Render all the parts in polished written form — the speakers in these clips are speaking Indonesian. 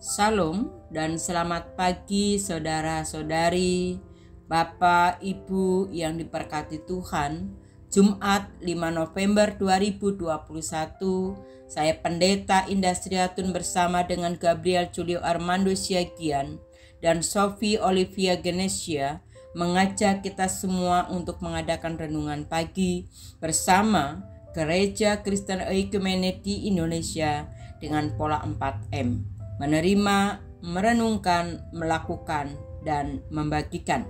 Salam dan selamat pagi saudara-saudari, Bapak, Ibu yang diberkati Tuhan. Jumat 5 November 2021, saya Pendeta Indah Sriatun bersama dengan Gabriel Julio Armando Siagian dan Sophie Olivia Genesia mengajak kita semua untuk mengadakan renungan pagi bersama Gereja Kristen Oikumene di Indonesia dengan pola 4M. Menerima, merenungkan, melakukan, dan membagikan.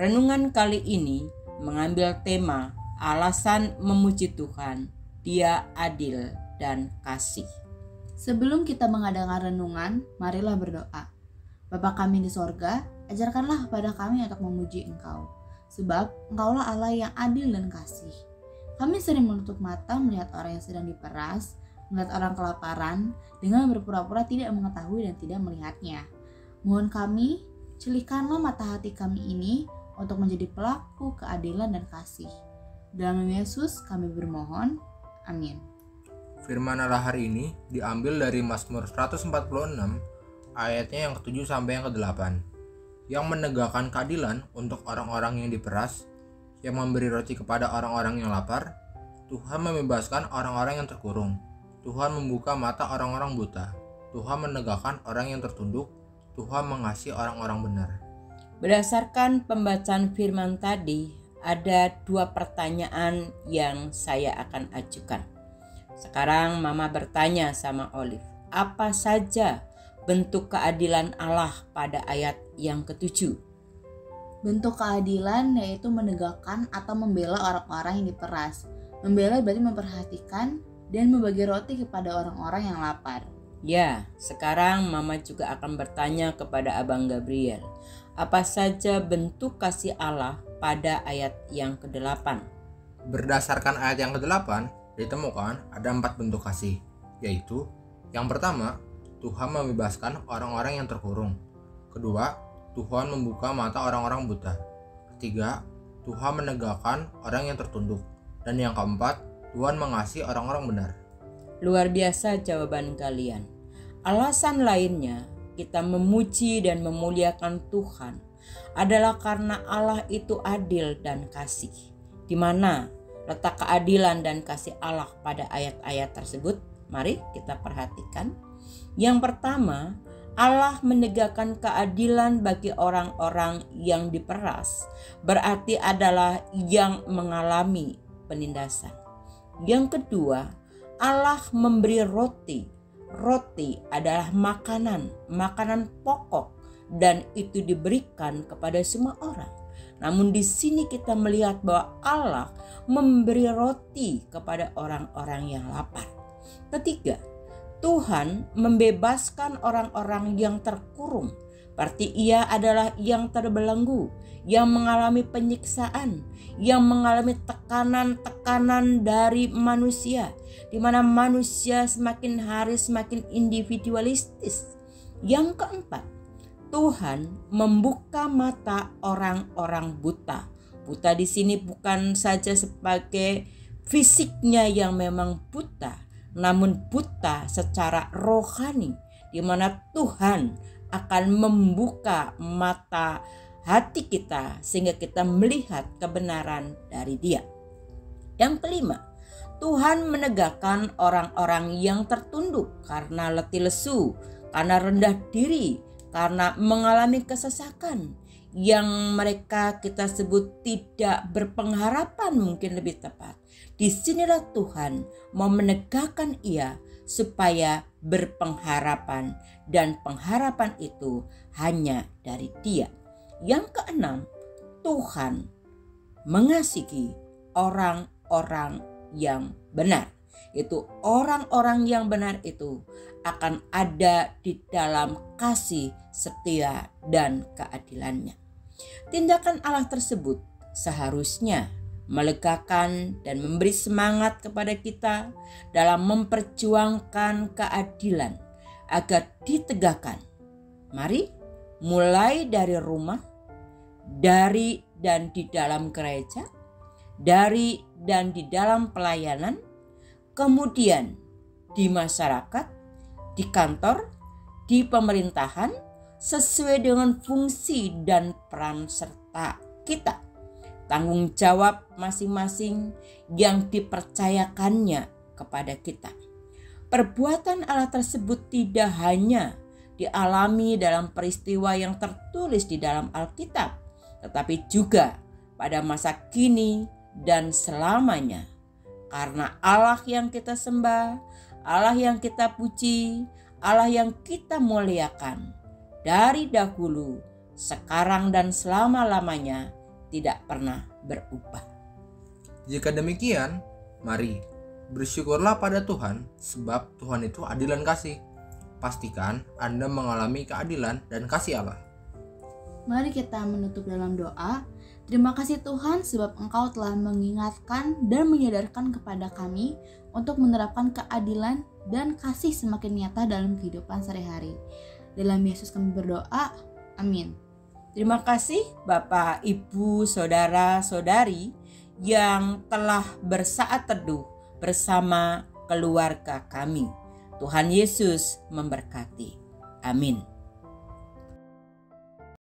Renungan kali ini mengambil tema alasan memuji Tuhan, Dia adil dan kasih. Sebelum kita mengadakan renungan, marilah berdoa. Bapa kami di sorga, ajarkanlah kepada kami untuk memuji Engkau, sebab Engkaulah Allah yang adil dan kasih. Kami sering menutup mata melihat orang yang sedang diperas, melihat orang kelaparan dengan berpura-pura tidak mengetahui dan tidak melihatnya. Mohon kami, celikkanlah mata hati kami ini untuk menjadi pelaku keadilan dan kasih. Dalam nama Yesus kami bermohon. Amin. Firman Allah hari ini diambil dari Mazmur 146 ayatnya yang ke-7 sampai yang ke-8. Yang menegakkan keadilan untuk orang-orang yang diperas, yang memberi roti kepada orang-orang yang lapar. Tuhan membebaskan orang-orang yang terkurung. Tuhan membuka mata orang-orang buta. Tuhan menegakkan orang yang tertunduk. Tuhan mengasihi orang-orang benar. Berdasarkan pembacaan firman tadi, ada dua pertanyaan yang saya akan ajukan. Sekarang Mama bertanya sama Olive, apa saja bentuk keadilan Allah pada ayat yang ke-7? Bentuk keadilan yaitu menegakkan atau membela orang-orang yang diperas. Membela berarti memperhatikan dan membagi roti kepada orang-orang yang lapar. Ya, sekarang Mama juga akan bertanya kepada Abang Gabriel, apa saja bentuk kasih Allah pada ayat yang ke-8? Berdasarkan ayat yang ke-8, ditemukan ada 4 bentuk kasih, yaitu yang pertama, Tuhan membebaskan orang-orang yang terkurung. Kedua, Tuhan membuka mata orang-orang buta. Ketiga, Tuhan menegakkan orang yang tertunduk. Dan yang keempat, Tuhan mengasihi orang-orang benar. Luar biasa jawaban kalian. Alasan lainnya kita memuji dan memuliakan Tuhan adalah karena Allah itu adil dan kasih. Di mana letak keadilan dan kasih Allah pada ayat-ayat tersebut? Mari kita perhatikan. Yang pertama, Allah menegakkan keadilan bagi orang-orang yang diperas, berarti adalah yang mengalami penindasan. Yang kedua, Allah memberi roti. Roti adalah makanan pokok dan itu diberikan kepada semua orang. Namun di sini kita melihat bahwa Allah memberi roti kepada orang-orang yang lapar. Ketiga, Tuhan membebaskan orang-orang yang terkurung. Berarti ia adalah yang terbelenggu, yang mengalami penyiksaan, yang mengalami tekanan-tekanan dari manusia, di mana manusia semakin hari semakin individualistis. Yang keempat, Tuhan membuka mata orang-orang buta. Buta di sini bukan saja sebagai fisiknya yang memang buta, namun buta secara rohani, di mana Tuhan akan membuka mata hati kita sehingga kita melihat kebenaran dari Dia. Yang kelima, Tuhan menegakkan orang-orang yang tertunduk karena letih lesu, karena rendah diri, karena mengalami kesesakan yang mereka kita sebut tidak berpengharapan, mungkin lebih tepat. Disinilah Tuhan mau menegakkan ia supaya berpengharapan, dan pengharapan itu hanya dari Dia. Yang keenam, Tuhan mengasihi orang-orang yang benar. Itu orang-orang yang benar itu akan ada di dalam kasih, setia, dan keadilannya. Tindakan Allah tersebut seharusnya melegakan dan memberi semangat kepada kita dalam memperjuangkan keadilan agar ditegakkan. Mari mulai dari rumah, dari dan di dalam gereja, dari dan di dalam pelayanan, kemudian di masyarakat, di kantor, di pemerintahan sesuai dengan fungsi dan peran serta kita, tanggung jawab masing-masing yang dipercayakannya kepada kita. Perbuatan Allah tersebut tidak hanya dialami dalam peristiwa yang tertulis di dalam Alkitab, tetapi juga pada masa kini dan selamanya. Karena Allah yang kita sembah, Allah yang kita puji, Allah yang kita muliakan dari dahulu, sekarang dan selama-lamanya tidak pernah berubah. Jika demikian, mari bersyukurlah pada Tuhan, sebab Tuhan itu adil dan kasih. Pastikan Anda mengalami keadilan dan kasih Allah. Mari kita menutup dalam doa. Terima kasih Tuhan sebab Engkau telah mengingatkan dan menyadarkan kepada kami untuk menerapkan keadilan dan kasih semakin nyata dalam kehidupan sehari-hari. Dalam Yesus kami berdoa, amin. Terima kasih Bapak, Ibu, Saudara-saudari yang telah bersaat teduh bersama keluarga kami. Tuhan Yesus memberkati. Amin.